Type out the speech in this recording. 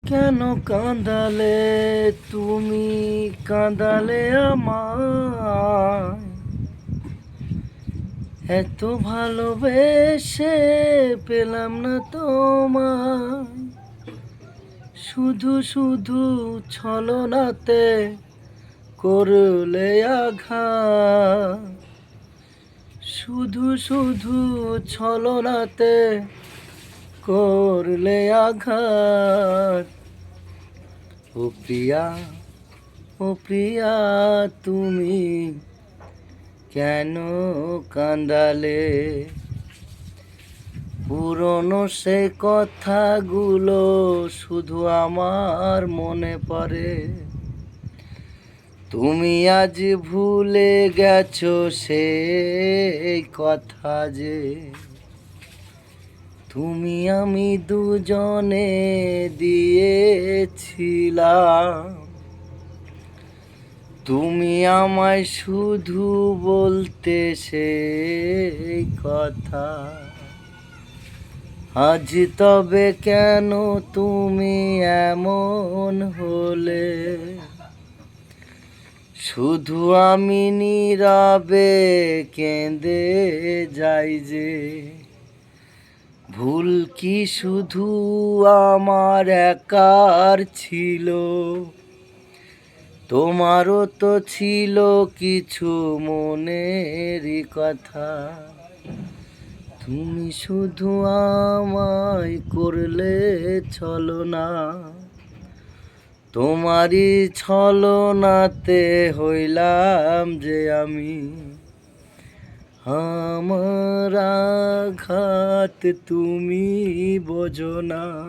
কেন কাঁদালে তুমি, কাঁদালে আমায়? এত ভালোবেসে পেলাম না তোমায়। শুধু শুধু ছলনাতে করলে আঘাত। শুধু শুধু ছলনাতে করলে আঘাত। ও প্রিয়া, ও প্রিয়া, তুমি কেন কাঁদালে? পুরনো সে কথাগুলো শুধু আমার মনে পড়ে। তুমি আজ ভুলে গেছো সেই কথা যে তুমি আমি দুজনে দিয়েছিলাম। তুমি আমায় শুধু বলতে সেই কথা। আজ তবে কেন তুমি এমন হলে? শুধু আমি নীরবে কেঁদে যাই যে। ভুল কি শুধু আমার একার ছিল? তোমারও তো ছিল কিছু মনেরই কথা। তুমি শুধু আমায় করলে ছলনা। তোমারই ছলনাতে হইলাম যে আমি। আমার আঘাত তুমি বোঝো না।